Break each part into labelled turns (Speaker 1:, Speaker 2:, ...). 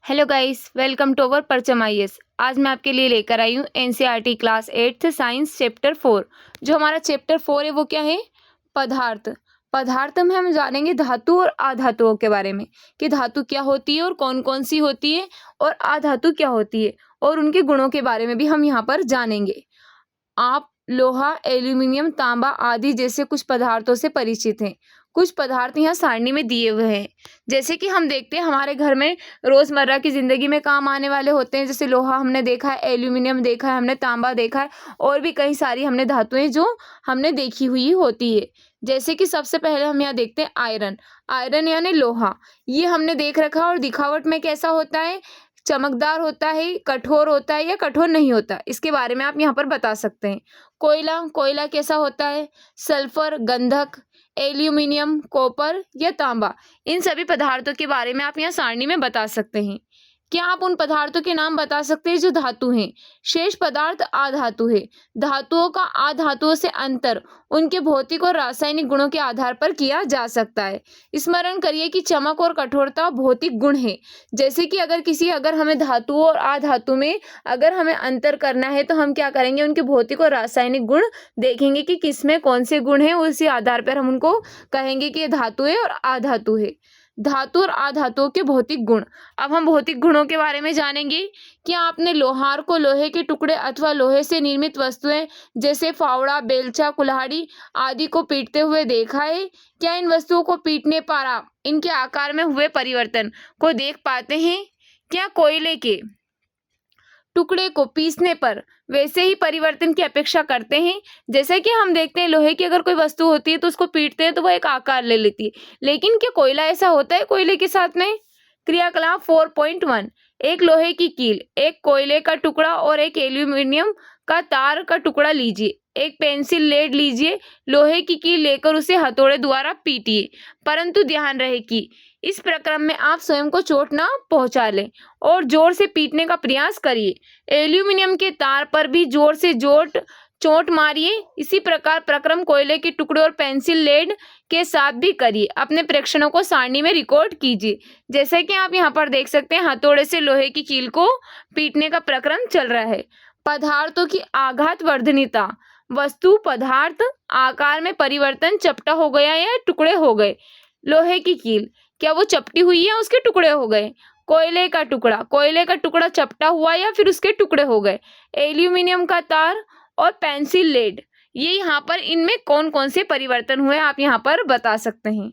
Speaker 1: Hello guys, welcome to our Parcham IAS. आज मैं आपके लिए लेकर आई हूँ NCERT class 8th science chapter 4। जो हमारा चैप्टर 4 है वो क्या है? पदार्थ। पदार्थ में हम जानेंगे धातु और अधातुओं के बारे में कि धातु क्या होती है और कौन कौन सी होती है, और अधातु क्या होती है, और उनके गुणों के बारे में भी हम यहाँ पर जानेंगे। आप लोहा, एल्यूमिनियम, तांबा आदि जैसे कुछ पदार्थों से परिचित हैं। कुछ पदार्थ यहाँ सारणी में दिए हुए हैं, जैसे कि हम देखते हैं हमारे घर में रोजमर्रा की जिंदगी में काम आने वाले होते हैं। जैसे लोहा हमने देखा है, एल्यूमिनियम देखा है हमने, तांबा देखा है, और भी कई सारी हमने धातुएं जो हमने देखी हुई होती है। जैसे कि सबसे पहले हम यहाँ देखते हैं आयरन। आयरन यानी लोहा, ये हमने देख रखा है और दिखावट में कैसा होता है? चमकदार होता है, कठोर होता है या कठोर नहीं होता, इसके बारे में आप यहाँ पर बता सकते हैं। कोयला, कोयला कैसा होता है? सल्फर, गंधक, एल्यूमिनियम, कॉपर या तांबा, इन सभी पदार्थों के बारे में आप यहाँ सारणी में बता सकते हैं। क्या आप उन पदार्थों के नाम बता सकते हैं जो धातु हैं? शेष पदार्थ अधातु है। धातुओं का अधातुओं से अंतर उनके भौतिक और रासायनिक गुणों के आधार पर किया जा सकता है। स्मरण करिए कि चमक और कठोरता भौतिक गुण है। जैसे कि अगर हमें धातु और अधातु में अगर हमें अंतर करना है तो हम क्या करेंगे? उनके भौतिक और रासायनिक गुण देखेंगे कि किसमें कौन से गुण हैं, उसी आधार पर हम उनको कहेंगे कि ये धातु है और अधातु है। धातु और अधातुओं के भौतिक गुण। अब हम भौतिक गुणों के बारे में जानेंगे। क्या आपने लोहार को लोहे के टुकड़े अथवा लोहे से निर्मित वस्तुएं जैसे फावड़ा, बेलचा, कुल्हाड़ी आदि को पीटते हुए देखा है? क्या इन वस्तुओं को पीटने पर आप इनके आकार में हुए परिवर्तन को देख पाते हैं? क्या कोयले के टुकड़े को पीसने पर वैसे ही परिवर्तन की अपेक्षा करते हैं? जैसे कि हम देखते हैं लोहे की अगर कोई वस्तु होती है तो उसको पीटते हैं तो वो एक आकार ले लेती है, लेकिन क्या कोयला ऐसा होता है? कोयले के साथ में क्रियाकलाप 4.1। एक लोहे की कील, एक कोयले का टुकड़ा और एक एल्यूमिनियम का तार का टुकड़ा लीजिए। एक पेंसिल लेड लीजिए, लोहे की कील लेकर उसे हथौड़े द्वारा पीटिए, परंतु ध्यान रहे कि इस प्रक्रम में आप स्वयं को चोट ना पहुंचा लें और जोर से पीटने का प्रयास करिए। एल्यूमिनियम के तार पर भी जोर से चोट मारिए। इसी प्रकार प्रक्रम कोयले के टुकड़े और पेंसिल लेड के साथ भी करिए। अपने प्रेक्षणों को सारणी में रिकॉर्ड कीजिए। जैसे कि आप यहाँ पर देख सकते हैं हथौड़े से लोहे की कील को पीटने का प्रक्रम चल रहा है। पदार्थों की आघात वर्धनीयता। वस्तु पदार्थ आकार में परिवर्तन, चपटा हो गया या टुकड़े हो गए। लोहे की कील, क्या वो चपटी हुई या उसके टुकड़े हो गए? कोयले का टुकड़ा चपटा हुआ या फिर उसके टुकड़े हो गए। एल्यूमिनियम का तार और पेंसिल लेड, ये यहाँ पर इनमें कौन कौन से परिवर्तन हुए आप यहाँ पर बता सकते हैं।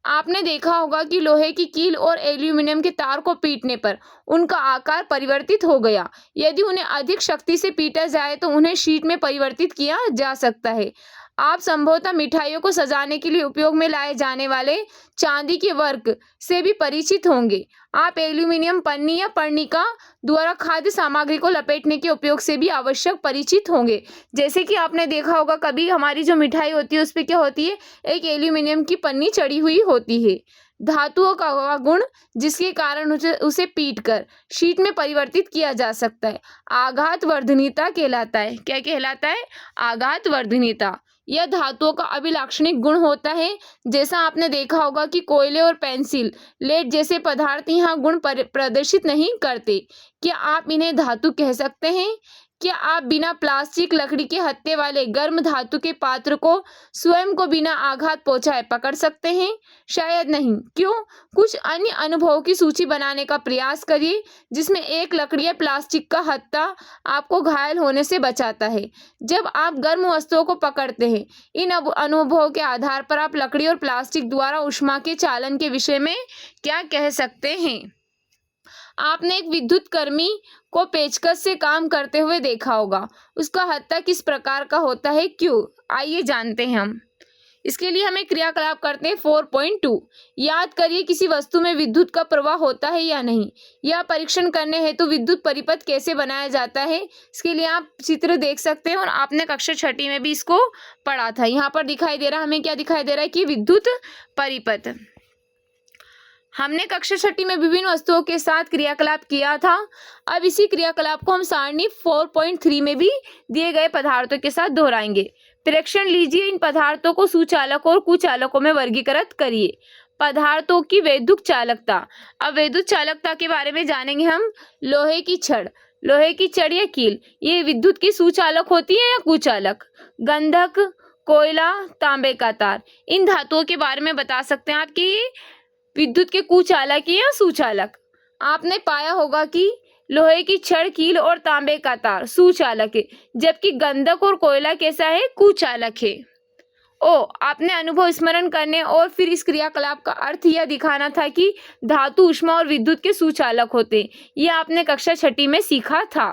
Speaker 1: आपने देखा होगा कि लोहे की कील और एल्यूमिनियम के तार को पीटने पर उनका आकार परिवर्तित हो गया। यदि उन्हें अधिक शक्ति से पीटा जाए तो उन्हें शीट में परिवर्तित किया जा सकता है। आप संभवतः मिठाइयों को सजाने के लिए उपयोग में लाए जाने वाले चांदी के वर्क से भी परिचित होंगे। आप एल्यूमिनियम पन्नी या पर्णिका द्वारा खाद्य सामग्री को लपेटने के उपयोग से भी आवश्यक परिचित होंगे। जैसे कि आपने देखा होगा कभी हमारी जो मिठाई होती है उस पर क्या होती है? एक एल्यूमिनियम की पन्नी चढ़ी हुई होती है। धातुओं का गुण जिसके कारण उसे पीट कर शीट में परिवर्तित किया जा सकता है, आघात वर्धनीयता कहलाता है। क्या कहलाता है? आघात वर्धनीयता। यह धातुओं का अभिलाक्षणिक गुण होता है। जैसा आपने देखा होगा कि कोयले और पेंसिल लेड जैसे पदार्थ यहाँ गुण प्रदर्शित नहीं करते। क्या आप इन्हें धातु कह सकते हैं? क्या आप बिना प्लास्टिक, लकड़ी के हत्थे वाले गर्म धातु के पात्र को स्वयं को बिना आघात पहुंचाए पकड़ सकते हैं? शायद नहीं। क्यों? कुछ अन्य अनुभवों की सूची बनाने का प्रयास करिए जिसमें एक लकड़ी या प्लास्टिक का हत्था आपको घायल होने से बचाता है। जब आप गर्म वस्तुओं को पकड़ते हैं, इन अनुभवों के आधार पर आप लकड़ी और प्लास्टिक द्वारा ऊष्मा के चालन के विषय में क्या कह सकते हैं? आपने एक विद्युत कर्मी को पेचकस से काम करते हुए देखा होगा। उसका हत्था किस प्रकार का होता है? क्यों? आइए जानते हैं हम। इसके लिए हमें क्रियाकलाप करते हैं 4.2। याद करिए किसी वस्तु में विद्युत का प्रवाह होता है या नहीं। यह परीक्षण करने हेतु विद्युत परिपथ कैसे बनाया जाता है, इसके लिए आप चित्र देख सकते हैं और आपने कक्षा 6 में भी इसको पढ़ा था। यहाँ पर दिखाई दे रहा, हमें क्या दिखाई दे रहा है कि विद्युत परिपथ। हमने कक्षा 6 में विभिन्न वस्तुओं के साथ क्रियाकलाप किया था। अब इसी क्रियाकलाप को हम सारणी 4.3 में भी दिए गए पदार्थों के साथ दोहराएंगे। प्रेक्षण लीजिए, इन पदार्थों को सुचालकों और कुचालकों में वर्गीकृत करिए। पदार्थों की वैद्युत चालकता। अब वैद्युत चालकता के बारे में जानेंगे हम। लोहे की छड़, लोहे की छड़ या कील, ये विद्युत की सुचालक होती है या कुचालक। गंधक, कोयला, तांबे का तार, इन धातुओं के बारे में बता सकते हैं आप कि ये विद्युत के कुचालक या सुचालक। आपने पाया होगा कि लोहे की छड़, कील और तांबे का तार सुचालक है, जबकि गंधक और कोयला कैसा है, कुचालक है। आपने अनुभव स्मरण करने और फिर इस क्रियाकलाप का अर्थ यह दिखाना था कि धातु, ऊष्मा और विद्युत के सुचालक होते हैं। यह आपने कक्षा 6 में सीखा था।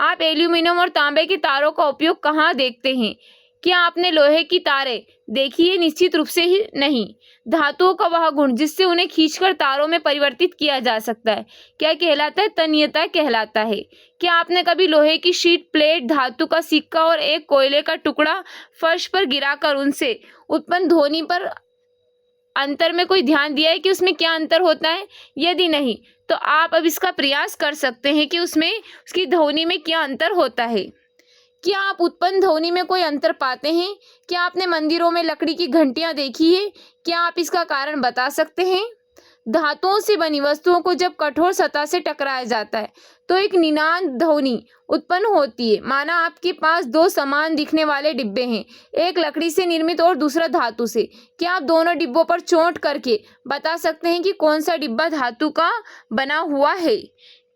Speaker 1: आप एल्यूमीनियम और तांबे के तारों का उपयोग कहाँ देखते हैं? क्या आपने लोहे की तारें देखी है? निश्चित रूप से ही नहीं। धातुओं का वह गुण जिससे उन्हें खींचकर तारों में परिवर्तित किया जा सकता है, क्या कहलाता है? तन्यता कहलाता है। क्या आपने कभी लोहे की शीट, प्लेट, धातु का सिक्का और एक कोयले का टुकड़ा फर्श पर गिराकर उनसे उत्पन्न ध्वनि पर अंतर में कोई ध्यान दिया है कि उसमें क्या अंतर होता है? यदि नहीं तो आप अब इसका प्रयास कर सकते हैं कि उसमें उसकी ध्वनि में क्या अंतर होता है। क्या आप उत्पन्न ध्वनि में कोई अंतर पाते हैं? क्या आपने मंदिरों में लकड़ी की घंटियां देखी है? क्या आप इसका कारण बता सकते हैं? धातुओं से बनी वस्तुओं को जब कठोर सतह से टकराया जाता है तो एक निनाद ध्वनि उत्पन्न होती है। माना आपके पास दो समान दिखने वाले डिब्बे हैं, एक लकड़ी से निर्मित और दूसरा धातु से। क्या आप दोनों डिब्बों पर चोट करके बता सकते हैं कि कौन सा डिब्बा धातु का बना हुआ है?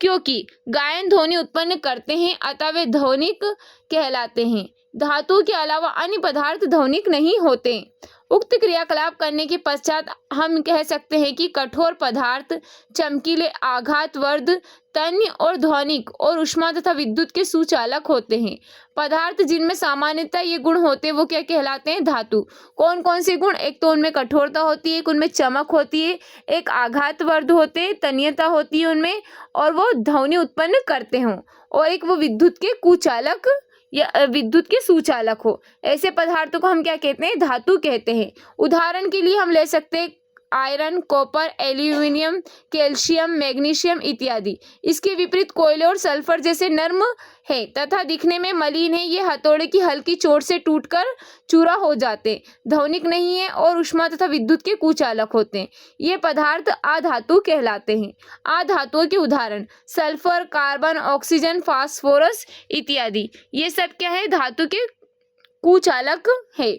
Speaker 1: क्योंकि गायन ध्वनि उत्पन्न करते हैं अतः वे ध्वनिक कहलाते हैं। धातुओं के अलावा अन्य पदार्थ ध्वनिक नहीं होते। उक्त क्रियाकलाप करने के पश्चात हम कह सकते हैं कि कठोर पदार्थ चमकीले, आघातवर्ध, तन्य और ध्वनिक और ऊष्मा तथा विद्युत के सुचालक होते हैं। पदार्थ जिनमें सामान्यतः ये गुण होते हैं वो क्या कहलाते हैं? धातु। कौन कौन से गुण? एक तो उनमें कठोरता होती है, एक उनमें चमक होती है, एक आघातवर्ध होते हैं, तन्यता होती है उनमें, और वो ध्वनि उत्पन्न करते हों, और एक वो विद्युत के कुचालक या विद्युत के सुचालक हो। ऐसे पदार्थों को हम क्या कहते हैं? धातु कहते हैं। उदाहरण के लिए हम ले सकते हैं iron, copper, aluminium, calcium, magnesium इत्यादि। इसके विपरीत कोयले और सल्फर जैसे नर्म है तथा दिखने में मलिन है। ये हथौड़े की हल्की चोट से टूटकर चूरा हो जाते, ध्वनिक नहीं है और ऊष्मा तथा विद्युत के कुचालक होते हैं। ये पदार्थ अधातु कहलाते हैं। अधातुओं के उदाहरण सल्फर, कार्बन, ऑक्सीजन, फास्फोरस इत्यादि। ये सब क्या है? धातु के कुचालक है।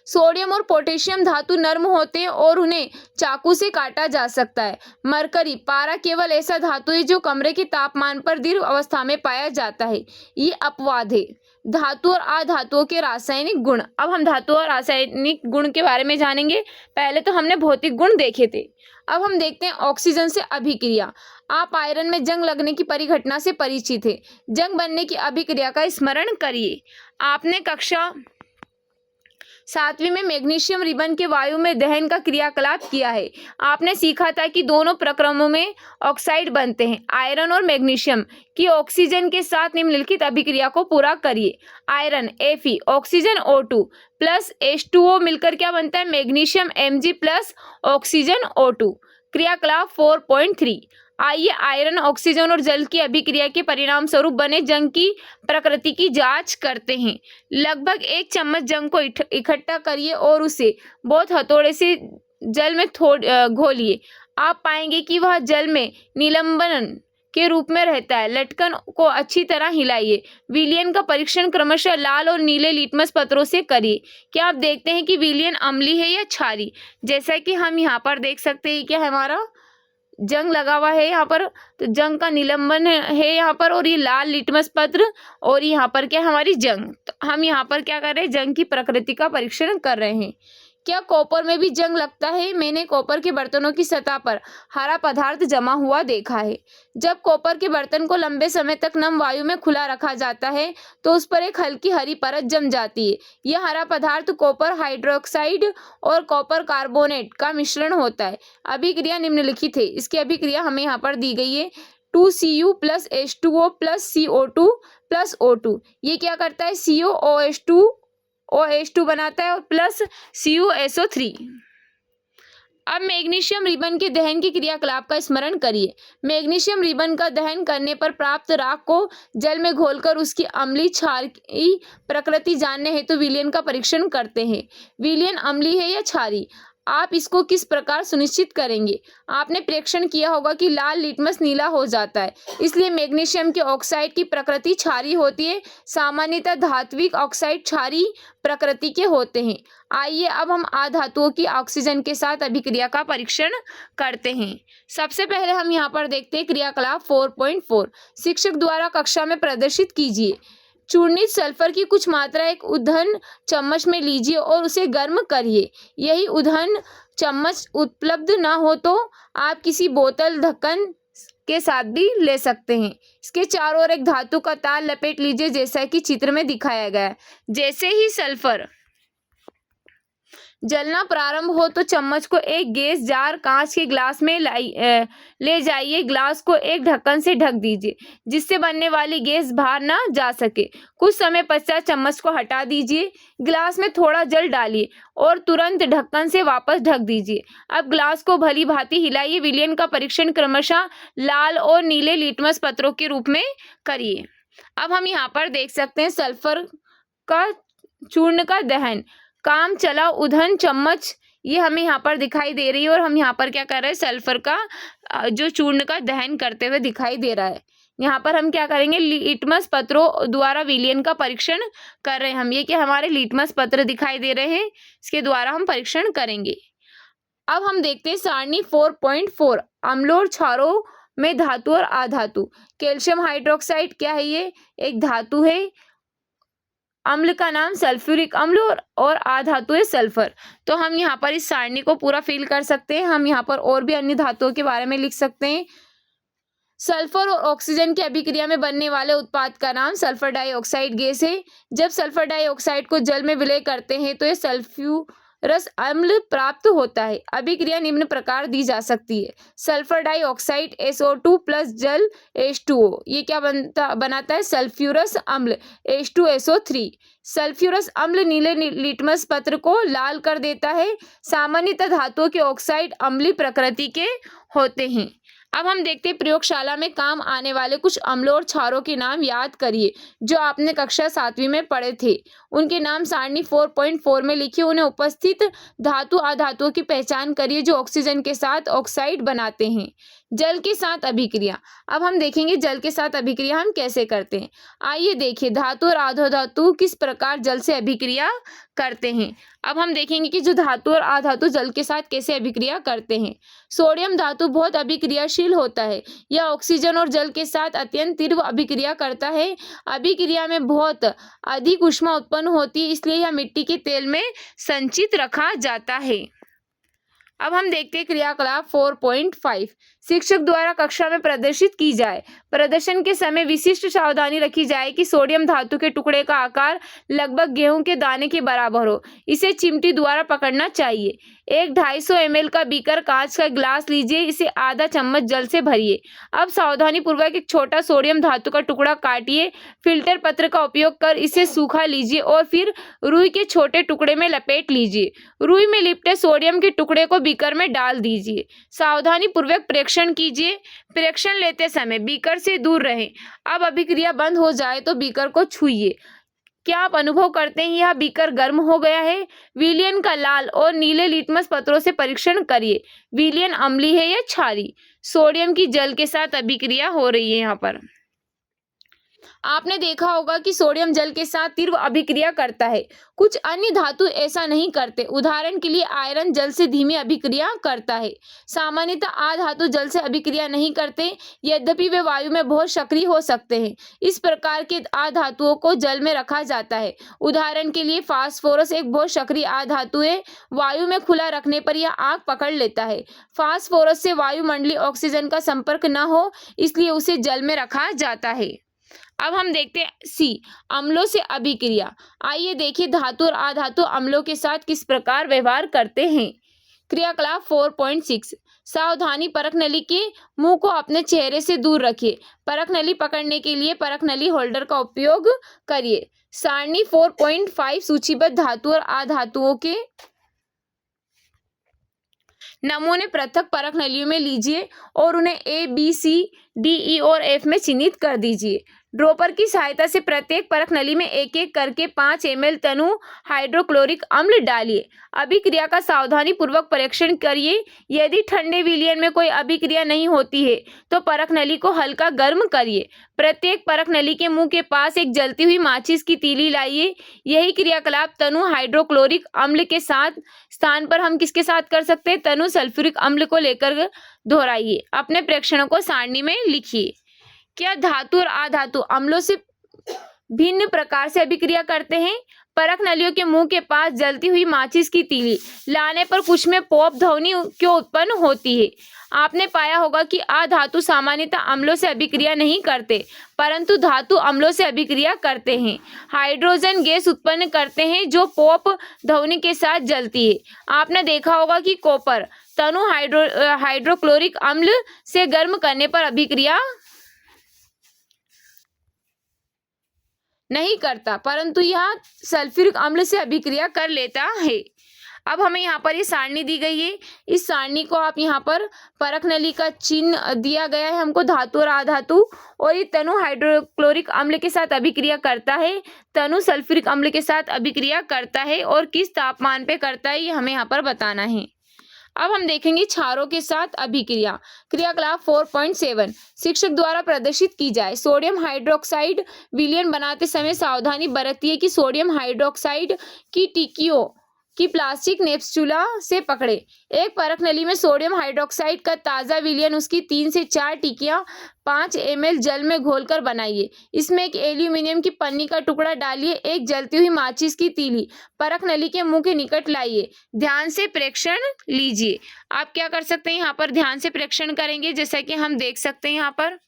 Speaker 1: सोडियम और पोटेशियम धातु नर्म होते हैं और उन्हें चाकू से काटा जा सकता है। मरकरी, पारा केवल ऐसा धातु है जो कमरे के तापमान पर दृढ़ अवस्था में पाया जाता है। ये अपवाद है। धातु और अधातुओं के रासायनिक गुण। अब हम धातु और रासायनिक गुण के बारे में जानेंगे। पहले तो हमने भौतिक गुण देखे थे, अब हम देखते हैं ऑक्सीजन से अभिक्रिया। आप आयरन में जंग लगने की परिघटना से परिचित है। जंग बनने की अभिक्रिया का स्मरण करिए। आपने कक्षा 7वीं में मैग्नीशियम रिबन के वायु में दहन का क्रियाकलाप किया है। आपने सीखा था कि दोनों प्रक्रमों में ऑक्साइड बनते हैं। आयरन और मैग्नीशियम की ऑक्सीजन के साथ निम्नलिखित अभिक्रिया को पूरा करिए। Iron Fe, oxygen O2 plus H2O मिलकर क्या बनता है? Magnesium Mg plus oxygen O2। क्रियाकलाप 4.3। आइए आयरन, ऑक्सीजन और जल की अभिक्रिया के परिणाम स्वरूप बने जंग की प्रकृति की जांच करते हैं। लगभग 1 चम्मच जंग को इकट्ठा करिए और उसे बहुत हथौड़े से जल में घोलिए। आप पाएंगे कि वह जल में निलंबन के रूप में रहता है। लटकन को अच्छी तरह हिलाइए। विलयन का परीक्षण क्रमशः लाल और नीले लिटमस पत्रों से करिए। क्या आप देखते हैं कि विलयन अम्लीय है या क्षारीय? जैसा कि हम यहाँ पर देख सकते हैं कि हमारा जंग लगा हुआ है यहाँ पर, तो जंग का निलंबन है यहाँ पर, और ये लाल लिटमस पत्र, और यहाँ पर क्या हमारी जंग। तो हम यहाँ पर क्या कर रहे हैं? जंग की प्रकृति का परीक्षण कर रहे हैं। क्या कॉपर में भी जंग लगता है? मैंने कॉपर के बर्तनों की सतह पर हरा पदार्थ जमा हुआ देखा है। जब कॉपर के बर्तन को लंबे समय तक नम वायु में खुला रखा जाता है तो उस पर एक हल्की हरी परत जम जाती है। यह हरा पदार्थ कॉपर हाइड्रोक्साइड और कॉपर कार्बोनेट का मिश्रण होता है। अभिक्रिया निम्नलिखित है। इसकी अभिक्रिया हमें यहाँ पर दी गई है। 2Cu plus H2O plus CO2 plus O2। ये क्या करता है? OH2 बनाता है और प्लस CuSO3। अब मैग्नीशियम रिबन के दहन के क्रियाकलाप का स्मरण करिए। मैग्नीशियम रिबन का दहन करने पर प्राप्त राख को जल में घोलकर उसकी अम्लीय क्षारीय प्रकृति जानने हेतु विलयन का परीक्षण करते हैं। विलयन अम्लीय है या क्षारीय? आप इसको किस प्रकार सुनिश्चित करेंगे? आपने प्रेक्षण किया होगा कि लाल लिटमस नीला हो जाता है, इसलिए मैग्नीशियम के ऑक्साइड की प्रकृति क्षारीय होती है। सामान्यतः धात्विक ऑक्साइड क्षारीय प्रकृति के होते हैं। आइए अब हम अधातुओं की ऑक्सीजन के साथ अभिक्रिया का परीक्षण करते हैं। सबसे पहले हम यहाँ पर देखते हैं क्रियाकलाप 4.4। शिक्षक द्वारा कक्षा में प्रदर्शित कीजिए। चूर्णित सल्फर की कुछ मात्रा एक ऊधन चम्मच में लीजिए और उसे गर्म करिए। यही ऊधन चम्मच उपलब्ध ना हो तो आप किसी बोतल ढक्कन के साथ भी ले सकते हैं। इसके चारों ओर एक धातु का तार लपेट लीजिए, जैसा कि चित्र में दिखाया गया है। जैसे ही सल्फर जलना प्रारंभ हो तो चम्मच को एक गैस जार कांच के ग्लास में ले जाइए। ग्लास को एक ढक्कन से ढक दीजिए, जिससे बनने वाली गैस बाहर ना जा सके। कुछ समय पश्चात चम्मच को हटा दीजिए, ग्लास में थोड़ा जल डालिए और तुरंत ढक्कन से वापस ढक दीजिए। अब ग्लास को भली भांति हिलाइए। विलयन का परीक्षण क्रमशः लाल और नीले लिटमस पत्रों के रूप में करिए। अब हम यहाँ पर देख सकते हैं सल्फर का चूर्ण का दहन। काम चला ऊधन चम्मच, ये हमें यहाँ पर दिखाई दे रही है और हम यहाँ पर क्या कर रहे हैं, सल्फर का जो चूर्ण का दहन करते हुए दिखाई दे रहा है। यहाँ पर हम क्या करेंगे, लिटमस पत्रों द्वारा विलयन का परीक्षण कर रहे हैं हम। ये कि हमारे लिटमस पत्र दिखाई दे रहे हैं, इसके द्वारा हम परीक्षण करेंगे। अब हम देखते हैं सारणी 4.4 अम्लों और क्षारों में धातु और अधातु। कैल्शियम हाइड्रोक्साइड क्या है, ये एक धातु है। अम्ल का नाम सल्फ्यूरिक अम्ल और अधातु है सल्फर। तो हम यहाँ पर इस सारणी को पूरा फिल कर सकते हैं। हम यहाँ पर और भी अन्य धातुओं के बारे में लिख सकते हैं। सल्फर और ऑक्सीजन की अभिक्रिया में बनने वाले उत्पाद का नाम सल्फर डाइऑक्साइड गैस है। जब सल्फर डाइऑक्साइड को जल में विलय करते हैं तो यह सल्फ्यूरस अम्ल प्राप्त होता है। अभिक्रिया निम्न प्रकार दी जा सकती है। सल्फर डाइऑक्साइड SO2 प्लस जल H2O, ये क्या बनाता है, सल्फ्यूरस अम्ल H2SO3। सल्फ्यूरस अम्ल नीले लिटमस पत्र को लाल कर देता है। सामान्यतः धातुओं के ऑक्साइड अम्लीय प्रकृति के होते हैं। अब हम देखते हैं प्रयोगशाला में काम आने वाले कुछ अम्लों और क्षारों के नाम याद करिए, जो आपने कक्षा 7वीं में पढ़े थे। उनके नाम सारणी 4.4 में लिखिए। उन्हें उपस्थित धातु अधातुओं की पहचान करिए जो ऑक्सीजन के साथ ऑक्साइड बनाते हैं। जल के साथ अभिक्रिया। अब हम देखेंगे जल के साथ अभिक्रिया हम कैसे करते हैं। आइए देखिए धातु और अधातु किस प्रकार जल से अभिक्रिया करते हैं। अब हम देखेंगे कि जो धातु और अधातु जल के साथ कैसे अभिक्रिया करते हैं। सोडियम धातु बहुत अभिक्रियाशील होता है। यह ऑक्सीजन और जल के साथ अत्यंत तीव्र अभिक्रिया करता है। अभिक्रिया में बहुत अधिक ऊष्मा उत्पन्न होती है, इसलिए यह मिट्टी के तेल में संचित रखा जाता है। अब हम देखते हैं क्रियाकलाप 4.5। शिक्षक द्वारा कक्षा में प्रदर्शित की जाए। प्रदर्शन के समय विशिष्ट सावधानी रखी जाए कि सोडियम धातु के टुकड़े का आकार लगभग गेहूं के दाने के बराबर हो। इसे चिमटी द्वारा पकड़ना चाहिए। एक 250 ml का बीकर कांच का गिलास लीजिए, इसे आधा चम्मच जल से भरिए। अब सावधानी पूर्वक एक छोटा सोडियम धातु का टुकड़ा काटिए। फिल्टर पत्र का उपयोग कर इसे सूखा लीजिए और फिर रुई के छोटे टुकड़े में लपेट लीजिए। रुई में लिपटे सोडियम के टुकड़े को बीकर में डाल दीजिए। सावधानी पूर्वक प्रेक्षण कीजिए। प्रेक्षण लेते समय बीकर से दूर रहें। अब अभिक्रिया बंद हो जाए तो बीकर को छूइए। क्या आप अनुभव करते हैं यह बीकर गर्म हो गया है? विलयन का लाल और नीले लिटमस पत्रों से परीक्षण करिए। विलयन अम्लीय है या क्षारीय? सोडियम की जल के साथ अभिक्रिया हो रही है। यहाँ पर आपने देखा होगा कि सोडियम जल के साथ तीव्र अभिक्रिया करता है। कुछ अन्य धातु ऐसा नहीं करते। उदाहरण के लिए आयरन जल से धीमी अभिक्रिया करता है। सामान्यतः अधातु जल से अभिक्रिया नहीं करते, यद्यपि वे वायु में बहुत सक्रिय हो सकते हैं। इस प्रकार के अधातुओं को जल में रखा जाता है। उदाहरण के लिए फास्फोरस एक बहुत सक्रिय अधातु है। वायु में खुला रखने पर यह आग पकड़ लेता है। फास्फोरस से वायुमंडलीय ऑक्सीजन का संपर्क न हो, इसलिए उसे जल में रखा जाता है। अब हम देखते हैं सी, अम्लों से अभिक्रिया। आइए देखिए धातु और अधातु अम्लों के साथ किस प्रकार व्यवहार करते हैं। क्रियाकलाप 4.6। सावधानी, परख नली के मुंह को अपने चेहरे से दूर रखिए। परख नली पकड़ने के लिए परख नली होल्डर का उपयोग करिए। सारणी 4.5 सूचीबद्ध धातु और अधातुओं के नमूने पृथक परख नलियों में लीजिए और उन्हें A, B, C, D, E और F में चिन्हित कर दीजिए। ड्रॉपर की सहायता से प्रत्येक परख नली में एक एक करके 5 ml तनु हाइड्रोक्लोरिक अम्ल डालिए। अभिक्रिया का सावधानी पूर्वक परीक्षण करिए। यदि ठंडे विलयन में कोई अभिक्रिया नहीं होती है तो परख नली को हल्का गर्म करिए। प्रत्येक परख नली के मुंह के पास एक जलती हुई माचिस की तीली लाइए। यही क्रियाकलाप तनु हाइड्रोक्लोरिक अम्ल के साथ स्थान पर हम किसके साथ कर सकते हैं? तनु सल्फ्यूरिक अम्ल को लेकर दोहराइए। अपने प्रेक्षणों को सारणी में लिखिए। क्या धातु और अधातु अम्लों से भिन्न प्रकार से अभिक्रिया करते हैं? परख नलियों के मुंह के पास जलती हुई माचिस की तीली लाने पर कुछ में पॉप ध्वनि क्यों उत्पन्न होती है? आपने पाया होगा कि अधातु सामान्यतः अम्लों से अभिक्रिया नहीं करते, परंतु धातु अम्लों से अभिक्रिया करते हैं। हाइड्रोजन गैस उत्पन्न करते हैं जो पॉप ध्वनि के साथ जलती है। आपने देखा होगा कि कॉपर तनु हाइड्रोक्लोरिक अम्ल से गर्म करने पर अभिक्रिया नहीं करता, परंतु यह सल्फ्यूरिक अम्ल से अभिक्रिया कर लेता है। अब हमें यहाँ पर ये सारणी दी गई है। इस सारणी को आप यहाँ पर परख नली का चिन्ह दिया गया है हमको धातु और अधातु, और ये तनु हाइड्रोक्लोरिक अम्ल के साथ अभिक्रिया करता है, तनु सल्फ्यूरिक अम्ल के साथ अभिक्रिया करता है, और किस तापमान पे करता है ये हमें यहाँ पर बताना है। अब हम देखेंगे क्षारों के साथ अभिक्रिया। क्रियाकलाप 4.7 शिक्षक द्वारा प्रदर्शित की जाए। सोडियम हाइड्रोक्साइड विलयन बनाते समय सावधानी बरतिए कि सोडियम हाइड्रोक्साइड की टिक्कियों की प्लास्टिक नेप्सुला से पकड़े। एक परख नली में सोडियम हाइड्रोक्साइड का ताज़ा विलयन उसकी 3 से 4 टिक्कियाँ 5 ml जल में घोलकर बनाइए। इसमें एक एल्यूमिनियम की पन्नी का टुकड़ा डालिए। एक जलती हुई माचिस की तीली परख नली के मुंह के निकट लाइए। ध्यान से प्रेक्षण लीजिए। आप क्या कर सकते हैं? यहाँ पर ध्यान से प्रेक्षण करेंगे। जैसा कि हम देख सकते हैं यहाँ पर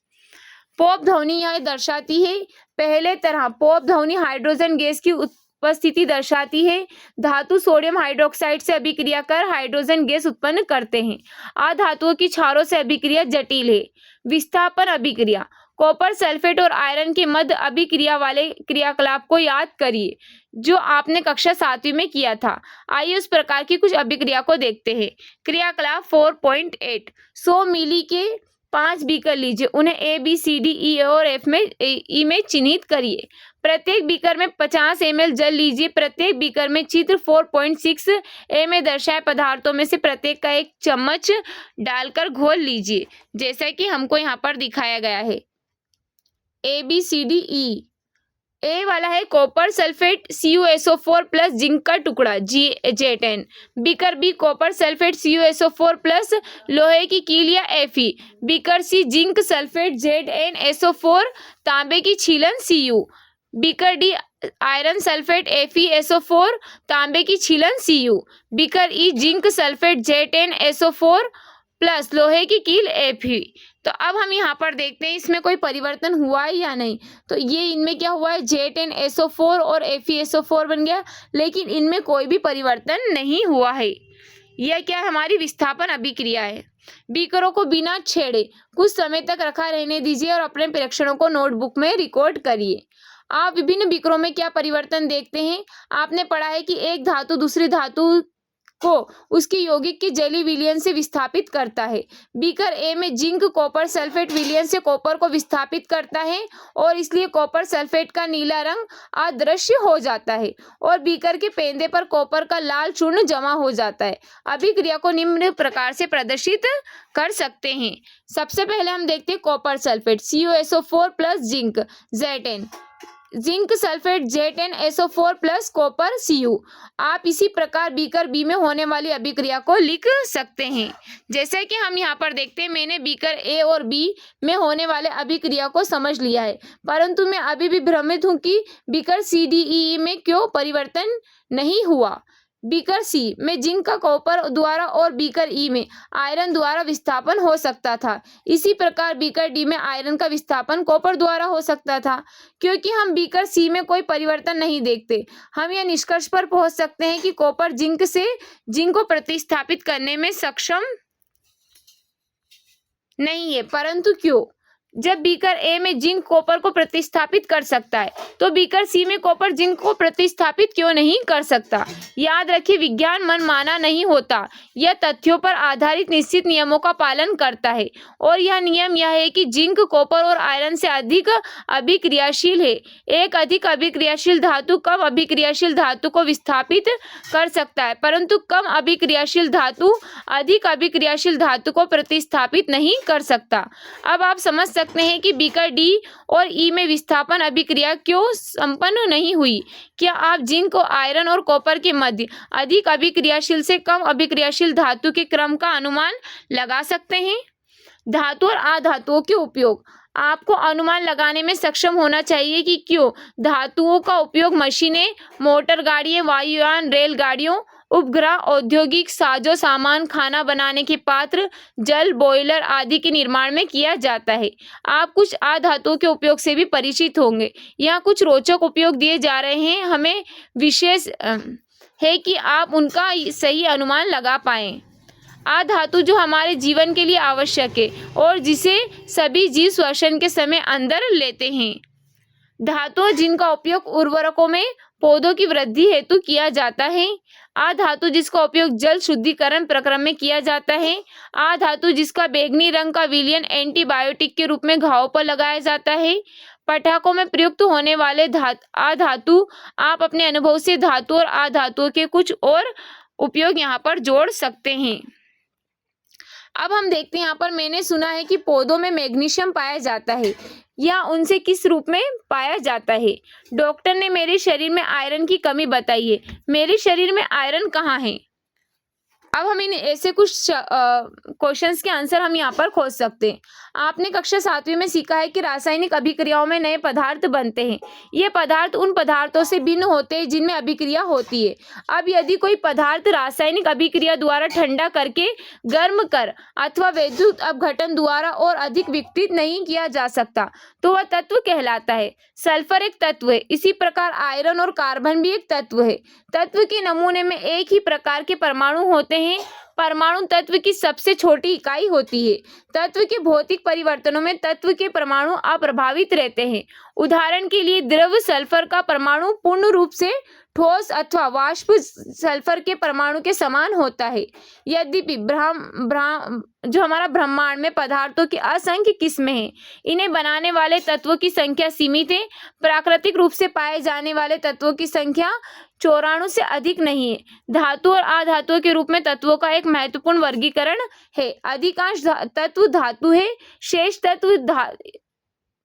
Speaker 1: पॉप ध्वनि यह दर्शाती है। पहले तरह पॉप ध्वनि हाइड्रोजन गैस की उपस्थिति दर्शाती है। धातु सोडियम हाइड्रोक्साइड से अभिक्रिया कर हाइड्रोजन गैस उत्पन्न करते हैं। अधातुओं की क्षारों से अभिक्रिया जटिल है। विस्थापन अभिक्रिया। कॉपर सल्फेट और आयरन के मध्य अभिक्रिया वाले क्रियाकलाप को याद करिए जो आपने कक्षा 7वीं में किया था। आइए उस प्रकार की कुछ अभिक्रिया को देखते हैं। क्रियाकलाप 4.8 100 मिली के 5 बीकर लीजिए। उन्हें A, B, C, D, E और F में E में चिन्हित करिए। प्रत्येक बीकर में 50 ml जल लीजिए। प्रत्येक बीकर में चित्र 4.6 A में दर्शाए पदार्थों में से प्रत्येक का एक चम्मच डालकर घोल लीजिए, जैसा कि हमको यहाँ पर दिखाया गया है। A, B, C, D, E। ए वाला है copper sulphate CuSO4 plus zinc का टुकड़ा J10। Beaker B copper sulphate CuSO4 plus लोहे की कील या Fe। Beaker C zinc sulphate ZnSO4 तांबे की छीलन Cu। Beaker D iron sulphate FeSO4 तांबे की छीलन Cu। Beaker E zinc sulphate Z10SO4 plus लोहे की कील Fe। तो अब हम यहाँ पर देखते हैं इसमें कोई परिवर्तन हुआ है या नहीं। तो ये इनमें क्या हुआ है, Z10SO4 और FeSO4 बन गया, लेकिन इनमें कोई भी परिवर्तन नहीं हुआ है। यह क्या है? हमारी विस्थापन अभिक्रिया है। बीकरों को बिना छेड़े कुछ समय तक रखा रहने दीजिए और अपने परीक्षणों को नोटबुक में रिकॉर्ड करिए। आप विभिन्न बीकरों में क्या परिवर्तन देखते हैं? आपने पढ़ा है कि एक धातु दूसरी धातु को उसके यौगिक के जलीय विलयन से विस्थापित करता है। बीकर ए में जिंक कॉपर सल्फेट विलयन से कॉपर को विस्थापित करता है और इसलिए कॉपर सल्फेट का नीला रंग अदृश्य हो जाता है और बीकर के पेंदे पर कॉपर का लाल चूर्ण जमा हो जाता है। अभिक्रिया को निम्न प्रकार से प्रदर्शित कर सकते हैं। सबसे पहले हम देखते हैं copper sulphate CuSO4 plus zinc Z10, zinc sulphate Z10SO4 plus copper Cu। आप इसी प्रकार बीकर बी में होने वाली अभिक्रिया को लिख सकते हैं। जैसे कि हम यहाँ पर देखते हैं, मैंने बीकर ए और बी में होने वाले अभिक्रिया को समझ लिया है, परंतु मैं अभी भी भ्रमित हूँ कि बीकर CDE में क्यों परिवर्तन नहीं हुआ। बीकर सी में जिंक का कॉपर द्वारा और बीकर ई में आयरन द्वारा विस्थापन हो सकता था। इसी प्रकार बीकर डी में आयरन का विस्थापन कॉपर द्वारा हो सकता था। क्योंकि हम बीकर सी में कोई परिवर्तन नहीं देखते, हम यह निष्कर्ष पर पहुंच सकते हैं कि कॉपर जिंक से जिंक को प्रतिस्थापित करने में सक्षम नहीं है। परंतु क्यों? जब बीकर ए में जिंक कॉपर को प्रतिस्थापित कर सकता है तो बीकर सी में कॉपर जिंक को प्रतिस्थापित क्यों नहीं कर सकता? याद रखिए, विज्ञान मनमाना नहीं होता, यह तथ्यों पर आधारित निश्चित नियमों का पालन करता है और यह नियम यह है कि जिंक कॉपर और आयरन से अधिक अभिक्रियाशील है। एक अधिक अभिक्रियाशील धातु कम अभिक्रियाशील धातु को विस्थापित कर सकता है, परंतु कम अभिक्रियाशील धातु अधिक अभिक्रियाशील धातु को प्रतिस्थापित नहीं कर सकता। अब आप समझ सकते हैं कि बीकर डी और ई में विस्थापन अभिक्रिया क्यों संपन्न नहीं हुई। क्या आप जिंक और आयरन और कॉपर के मध्य अधिक अभिक्रियाशील से कम अभिक्रियाशील धातु के क्रम का अनुमान लगा सकते हैं? धातु और अधातुओं के उपयोग। आपको अनुमान लगाने में सक्षम होना चाहिए कि क्यों धातुओं का उपयोग मशीनें, मोटर गाड़ियां, वायुयान, रेलगाड़ियों, उपग्रह, औद्योगिक साजो सामान, खाना बनाने के पात्र, जल बॉयलर आदि के निर्माण में किया जाता है। आप कुछ अधातुओं के उपयोग से भी परिचित होंगे। यहाँ कुछ रोचक उपयोग दिए जा रहे हैं, हमें विशेष है कि आप उनका सही अनुमान लगा पाएं। अधातु जो हमारे जीवन के लिए आवश्यक है और जिसे सभी जीव श्वसन के समय अंदर लेते हैं। धातुओं जिनका उपयोग उर्वरकों में पौधों की वृद्धि हेतु किया जाता है। अधातु जिसका उपयोग जल शुद्धिकरण प्रक्रम में किया जाता है। अधातु जिसका बैंगनी रंग का विलयन एंटीबायोटिक के रूप में घावों पर लगाया जाता है। पटाखों में प्रयुक्त होने वाले अधातु। आप अपने अनुभव से धातु और अधातुओं के कुछ और उपयोग यहाँ पर जोड़ सकते हैं। अब हम देखते हैं, यहाँ पर मैंने सुना है कि पौधों में मैग्नीशियम पाया जाता है, या उनसे किस रूप में पाया जाता है? डॉक्टर ने मेरे शरीर में आयरन की कमी बताई है। मेरे शरीर में आयरन कहाँ है? अब हम इन ऐसे कुछ क्वेश्चंस के आंसर हम यहाँ पर खोज सकते हैं। आपने कक्षा 7वीं में सीखा है कि रासायनिक अभिक्रियाओं में नए पदार्थ बनते हैं। ये पदार्थ उन पदार्थों से भिन्न होते हैं जिनमें अभिक्रिया होती है। अब यदि कोई पदार्थ रासायनिक अभिक्रिया द्वारा ठंडा करके गर्म कर अथवा विद्युत अपघटन द्वारा और अधिक विकसित नहीं किया जा सकता तो वह तत्व कहलाता है। सल्फर एक तत्व है, इसी प्रकार आयरन और कार्बन भी एक तत्व है। तत्व के नमूने में एक ही प्रकार के परमाणु होते हैं। परमाणु तत्व की सबसे छोटी इकाई होती है। तत्व के भौतिक परिवर्तनों में तत्व के परमाणु अप्रभावित रहते हैं। उदाहरण के लिए द्रव सल्फर का परमाणु पूर्ण रूप से ठोस अथवा वाष्प सल्फर के परमाणु के समान होता है। यद्यपि जो हमारा ब्रह्मांड में पदार्थों की असंख्य किस्में हैं, इन्हें बनाने वाले तत्वों की संख्या सीमित है। प्राकृतिक रूप से पाए जाने वाले तत्वों की संख्या 94 से अधिक नहीं है। धातु और अधातुओं के रूप में तत्वों का एक महत्वपूर्ण वर्गीकरण है। अधिकांश तत्व धातु है, शेष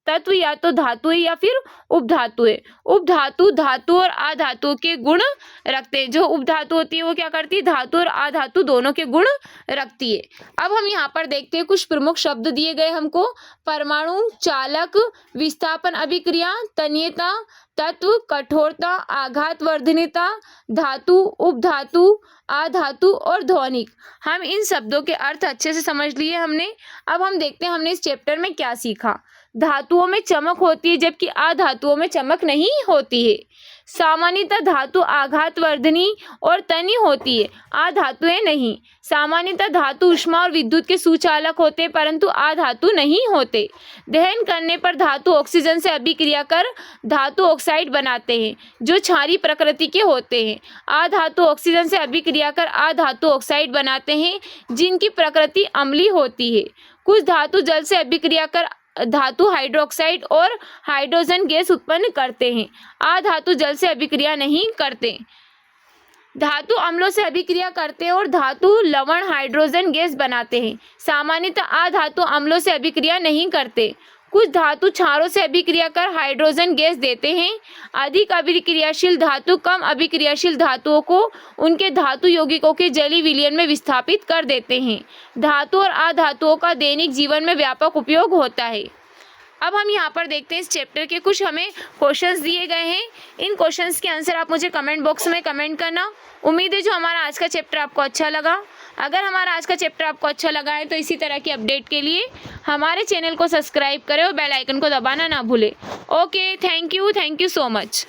Speaker 1: तत्व या तो धातु है या फिर उपधातु है। उपधातु धातु और अधातु के गुण रखते हैं। जो उपधातु होती है वो क्या करती है? धातु और अधातु दोनों के गुण रखती है। अब हम यहाँ पर देखते हैं, कुछ प्रमुख शब्द दिए गए हमको। परमाणु, चालक, विस्थापन अभिक्रिया, तन्यता, तत्व, कठोरता, आघातवर्धनीयता, धातु, उपधातु, अधातु और ध्वनिक। हम इन शब्दों के अर्थ अच्छे से समझ लिए हमने। अब हम देखते हैं हमने इस चैप्टर में क्या सीखा। धातुओं में चमक होती है जबकि अधातुओं में चमक नहीं होती है। सामान्यतः धातु आघातवर्धनी और तनी होती है, अधातुएं नहीं। सामान्यतः धातु ऊष्मा और विद्युत के सुचालक होते हैं परंतु अधातु नहीं होते। दहन करने पर धातु ऑक्सीजन से अभिक्रिया कर धातु ऑक्साइड बनाते हैं जो क्षारीय प्रकृति के होते हैं। अधातु ऑक्सीजन से अभिक्रिया कर अधातु ऑक्साइड बनाते हैं जिनकी प्रकृति अम्लीय होती है। कुछ धातु जल से अभिक्रिया कर धातु हाइड्रोक्साइड और हाइड्रोजन गैस उत्पन्न करते हैं। अधातु जल से अभिक्रिया नहीं करते। धातु अम्लों से अभिक्रिया करते हैं और धातु लवण हाइड्रोजन गैस बनाते हैं। सामान्यतः अधातु अम्लों से अभिक्रिया नहीं करते। कुछ धातु क्षारों से अभिक्रिया कर हाइड्रोजन गैस देते हैं। अधिक अभिक्रियाशील धातु कम अभिक्रियाशील धातुओं को उनके धातु यौगिकों के जलीय विलयन में विस्थापित कर देते हैं। धातु और अधातुओं का दैनिक जीवन में व्यापक उपयोग होता है। अब हम यहाँ पर देखते हैं इस चैप्टर के कुछ हमें क्वेश्चंस दिए गए हैं। इन क्वेश्चंस के आंसर आप मुझे कमेंट बॉक्स में कमेंट करना। उम्मीद है जो हमारा आज का चैप्टर आपको अच्छा लगा। अगर हमारा आज का चैप्टर आपको अच्छा लगा है तो इसी तरह की अपडेट के लिए हमारे चैनल को सब्सक्राइब करें और बेल आइकन को दबाना ना भूलें। Okay, thank you so much.